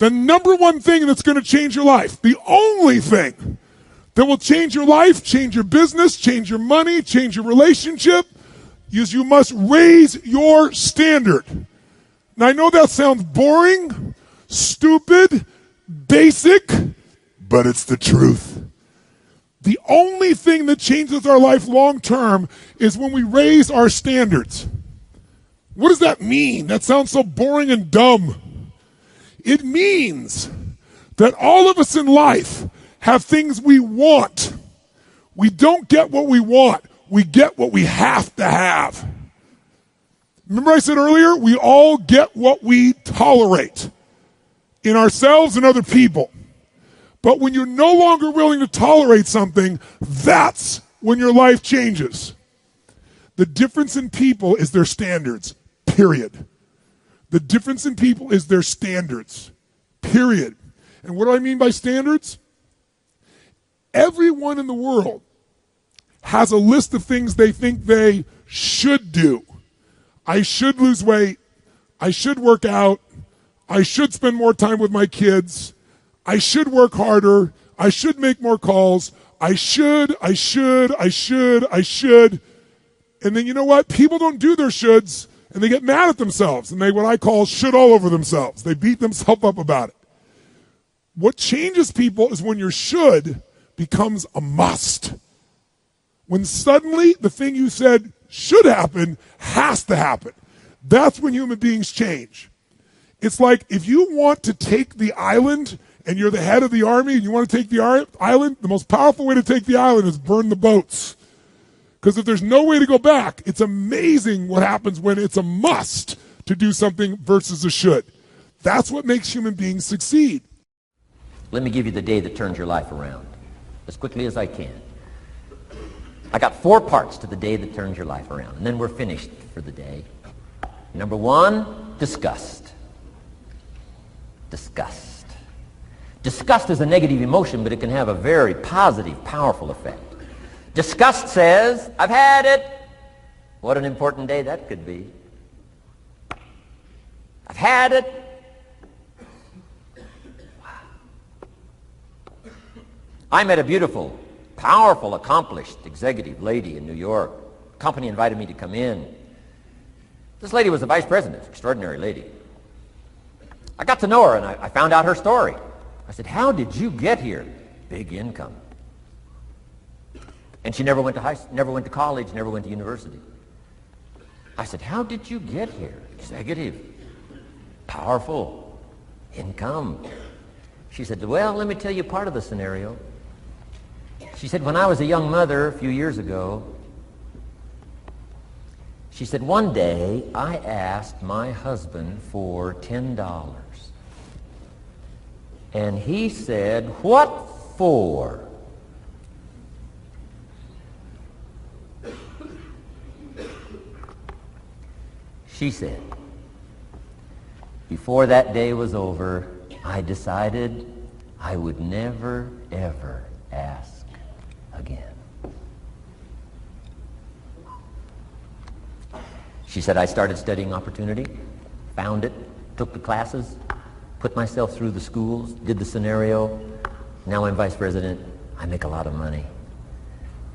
The number one thing that's going to change your life, the only thing that will change your life, change your business, change your money, change your relationship, is you must raise your standard. Now, I know that sounds boring, stupid, basic, but it's the truth. The only thing that changes our life long term is when we raise our standards. What does that mean? That sounds so boring and dumb. It means that all of us in life have things we want. We don't get what we want. We get what we have to have. Remember I said earlier, we all get what we tolerate in ourselves and other people. But when you're no longer willing to tolerate something, that's when your life changes. The difference in people is their standards, period. The difference in people is their standards, period. And what do I mean by standards? Everyone in the world has a list of things they think they should do. I should lose weight. I should work out. I should spend more time with my kids. I should work harder. I should make more calls. I should. And then you know what? People don't do their shoulds, and they get mad at themselves, and they what I call should all over themselves. They beat themselves up about it. What changes people is when your should becomes a must. When suddenly the thing you said should happen has to happen. That's when human beings change. It's like if you want to take the island and you're the head of the army and you want to take the island, the most powerful way to take the island is burn the boats. Because if there's no way to go back, it's amazing what happens when it's a must to do something versus a should. That's what makes human beings succeed. Let me give you the day that turns your life around as quickly as I can. I got 4 parts to the day that turns your life around, and then we're finished for the day. Number 1, disgust. Disgust. Disgust is a negative emotion, but it can have a very positive, powerful effect. Disgust says, I've had it. What an important day that could be. I've had it. Wow. I met a beautiful, powerful, accomplished executive lady in New York. The company invited me to come in. This lady was the vice president, extraordinary lady. I got to know her, and I found out her story. I said, how did you get here? Big income. And she never went to college, never went to university. I said, how did you get here? Executive, powerful, income. She said, well, let me tell you part of the scenario. She said, when I was a young mother a few years ago, she said, one day I asked my husband for $10. And he said, what for? She said, before that day was over, I decided I would never, ever ask again. She said, I started studying opportunity, found it, took the classes, put myself through the schools, did the scenario. Now I'm vice president. I make a lot of money.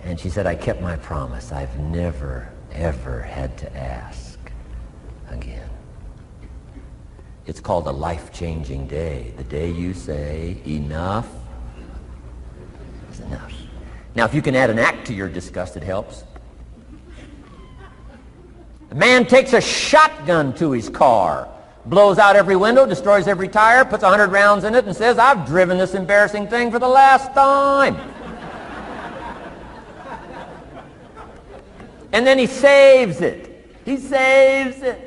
And she said, I kept my promise. I've never, ever had to ask again. It's called a life-changing day. The day you say, enough is enough. Now, if you can add an act to your disgust, it helps. A man takes a shotgun to his car, blows out every window, destroys every tire, puts 100 rounds in it, and says, I've driven this embarrassing thing for the last time. And then he saves it. He saves it.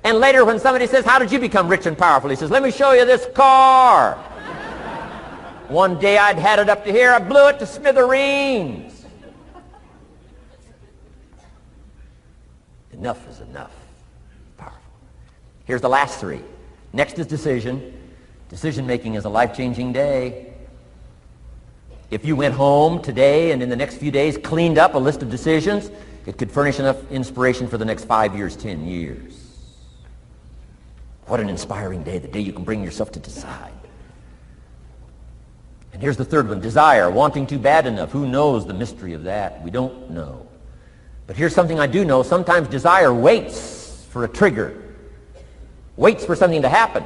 And later when somebody says, how did you become rich and powerful? He says, let me show you this car. One day I'd had it up to here, I blew it to smithereens. Enough is enough. Powerful. Here's the last 3. Next is decision. Decision making is a life-changing day. If you went home today and in the next few days cleaned up a list of decisions, it could furnish enough inspiration for the next 5 years, 10 years. What an inspiring day, the day you can bring yourself to decide. And here's the third one, desire, wanting to bad enough. Who knows the mystery of that? We don't know. But here's something I do know. Sometimes desire waits for a trigger, waits for something to happen.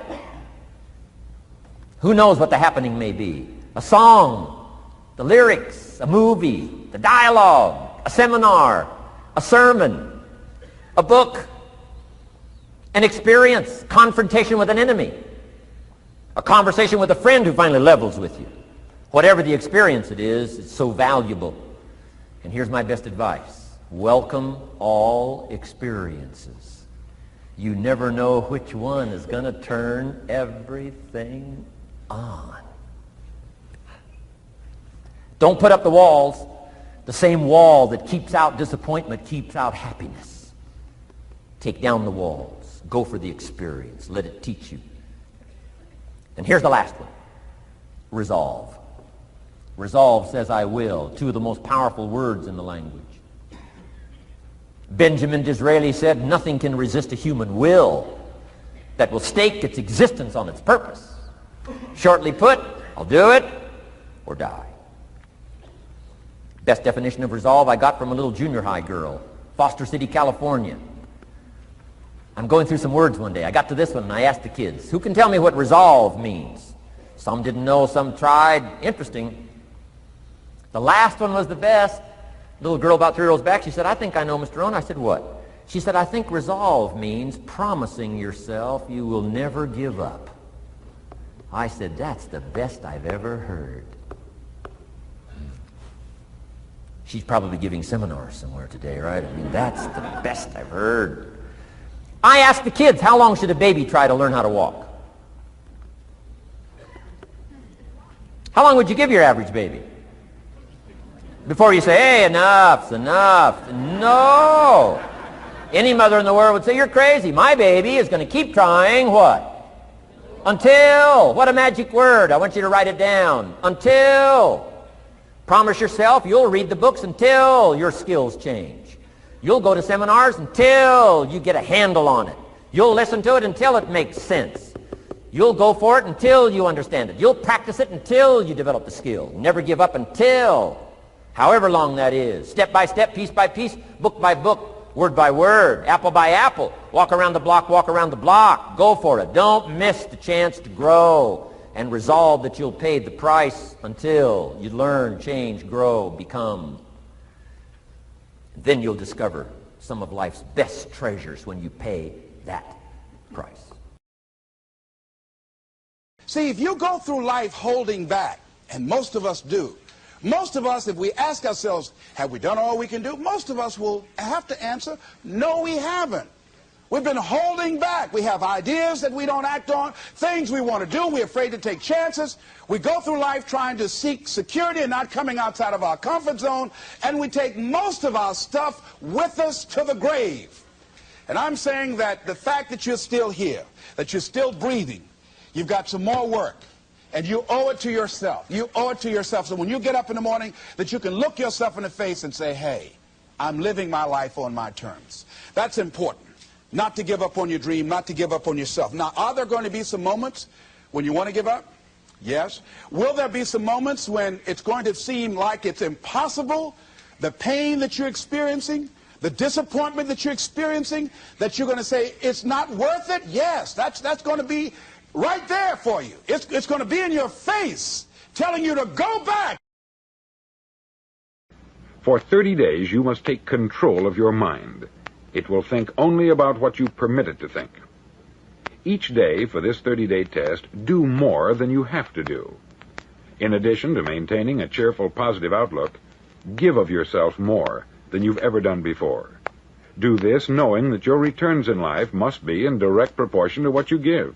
Who knows what the happening may be? A song, the lyrics, a movie, the dialogue, a seminar, a sermon, a book, an experience, confrontation with an enemy, a conversation with a friend who finally levels with you. Whatever the experience it is, it's so valuable. And here's my best advice. Welcome all experiences. You never know which one is going to turn everything on. Don't put up the walls. The same wall that keeps out disappointment keeps out happiness. Take down the walls. Go for the experience. Let it teach you. And here's the last one. Resolve. Resolve says I will. Two of the most powerful words in the language. Benjamin Disraeli said, nothing can resist a human will that will stake its existence on its purpose. Shortly put, I'll do it or die. Best definition of resolve I got from a little junior high girl, Foster City, California. I'm going through some words one day. I got to this one and I asked the kids, who can tell me what resolve means? Some didn't know, some tried. Interesting. The last one was the best. Little girl about 3 rows back, she said, I think I know, Mr. Rohn. I said, what? She said, I think resolve means promising yourself you will never give up. I said, that's the best I've ever heard. She's probably giving seminars somewhere today, right? I mean, that's the best I've heard. I asked the kids, how long should a baby try to learn how to walk? How long would you give your average baby? Before you say, hey, enough's enough. No. Any mother in the world would say, you're crazy. My baby is going to keep trying what? Until. What a magic word. I want you to write it down. Until. Promise yourself you'll read the books until your skills change. You'll go to seminars until you get a handle on it. You'll listen to it until it makes sense. You'll go for it until you understand it. You'll practice it until you develop the skill. Never give up until. However long that is, step by step, piece by piece, book by book, word by word, apple by apple, walk around the block, go for it. Don't miss the chance to grow and resolve that you'll pay the price until you learn, change, grow, become. Then you'll discover some of life's best treasures when you pay that price. See, if you go through life holding back, and most of us do, most of us, if we ask ourselves, have we done all we can do? Most of us will have to answer, no, we haven't. We've been holding back. We have ideas that we don't act on, things we want to do. We're afraid to take chances. We go through life trying to seek security and not coming outside of our comfort zone, and we take most of our stuff with us to the grave. And I'm saying that the fact that you're still here, that you're still breathing, you've got some more work. And you owe it to yourself. You owe it to yourself. So when you get up in the morning, that you can look yourself in the face and say, hey, I'm living my life on my terms. That's important. Not to give up on your dream, not to give up on yourself. Now, are there going to be some moments when you want to give up? Yes. Will there be some moments when it's going to seem like it's impossible? The pain that you're experiencing, the disappointment that you're experiencing, that you're going to say, it's not worth it? Yes, that's going to be right there for you. It's going to be in your face, telling you to go back. For 30 days, you must take control of your mind. It will think only about what you permit it to think. Each day for this 30-day test, do more than you have to do. In addition to maintaining a cheerful, positive outlook, give of yourself more than you've ever done before. Do this knowing that your returns in life must be in direct proportion to what you give.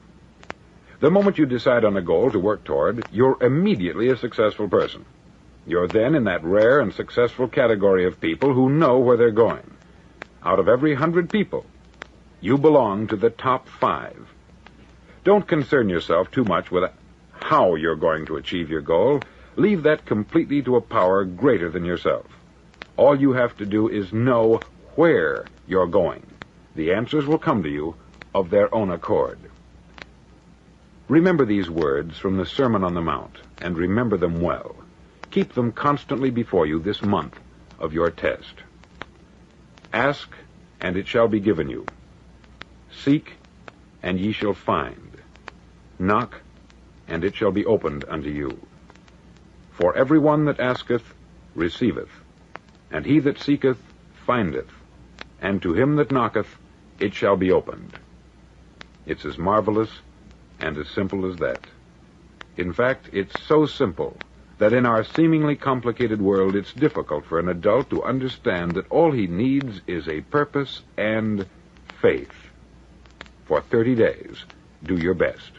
The moment you decide on a goal to work toward, you're immediately a successful person. You're then in that rare and successful category of people who know where they're going. Out of every 100 people, you belong to the top 5. Don't concern yourself too much with how you're going to achieve your goal. Leave that completely to a power greater than yourself. All you have to do is know where you're going. The answers will come to you of their own accord. Remember these words from the Sermon on the Mount, and remember them well. Keep them constantly before you this month of your test. Ask, and it shall be given you. Seek, and ye shall find. Knock, and it shall be opened unto you. For every one that asketh receiveth, and he that seeketh findeth, and to him that knocketh it shall be opened. It's as marvelous and as simple as that. In fact, it's so simple that in our seemingly complicated world it's difficult for an adult to understand that all he needs is a purpose and faith. For 30 days, do your best.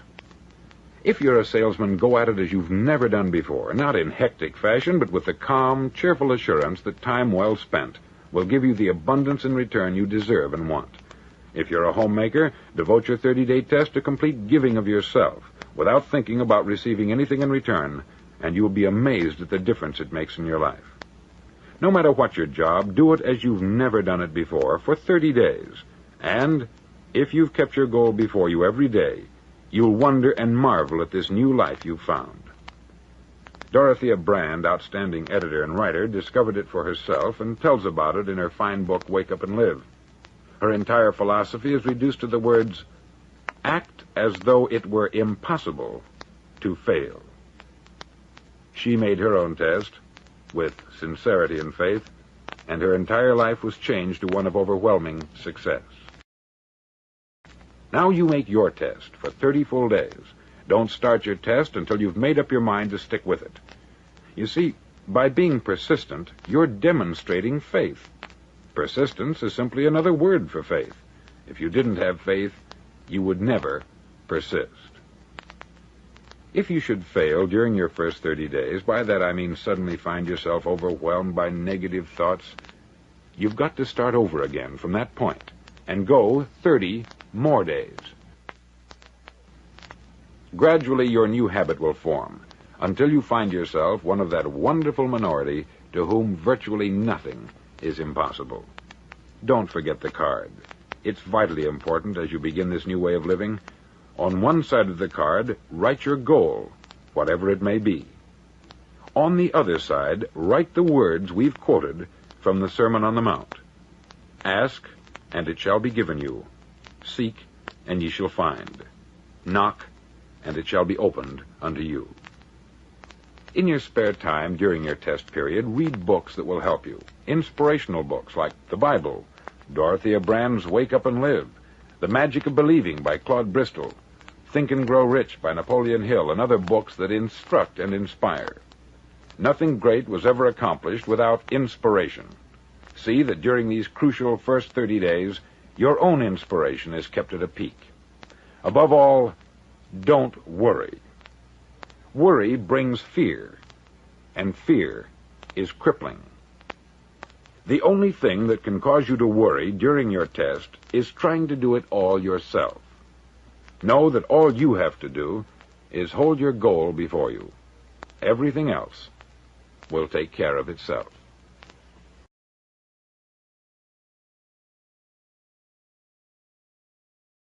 If you're a salesman, go at it as you've never done before, not in hectic fashion, but with the calm, cheerful assurance that time well spent will give you the abundance in return you deserve and want. If you're a homemaker, devote your 30-day test to complete giving of yourself without thinking about receiving anything in return, and you will be amazed at the difference it makes in your life. No matter what your job, do it as you've never done it before for 30 days. And if you've kept your goal before you every day, you'll wonder and marvel at this new life you've found. Dorothea Brand, outstanding editor and writer, discovered it for herself and tells about it in her fine book, Wake Up and Live. Her entire philosophy is reduced to the words, act as though it were impossible to fail. She made her own test with sincerity and faith, and her entire life was changed to one of overwhelming success. Now you make your test for 30 full days. Don't start your test until you've made up your mind to stick with it. You see, by being persistent, you're demonstrating faith. Persistence is simply another word for faith. If you didn't have faith, you would never persist. If you should fail during your first 30 days, by that I mean suddenly find yourself overwhelmed by negative thoughts, you've got to start over again from that point and go 30 more days. Gradually, your new habit will form until you find yourself one of that wonderful minority to whom virtually nothing is impossible. Don't forget the card. It's vitally important as you begin this new way of living. On one side of the card, write your goal, whatever it may be. On the other side, write the words we've quoted from the Sermon on the Mount. Ask, and it shall be given you. Seek, and ye shall find. Knock, and it shall be opened unto you. In your spare time during your test period, read books that will help you. Inspirational books like the Bible, Dorothea Brand's Wake Up and Live, The Magic of Believing by Claude Bristol, Think and Grow Rich by Napoleon Hill, and other books that instruct and inspire. Nothing great was ever accomplished without inspiration. See that during these crucial first 30 days, your own inspiration is kept at a peak. Above all, don't worry. Worry brings fear, and fear is crippling. The only thing that can cause you to worry during your test is trying to do it all yourself. Know that all you have to do is hold your goal before you. Everything else will take care of itself.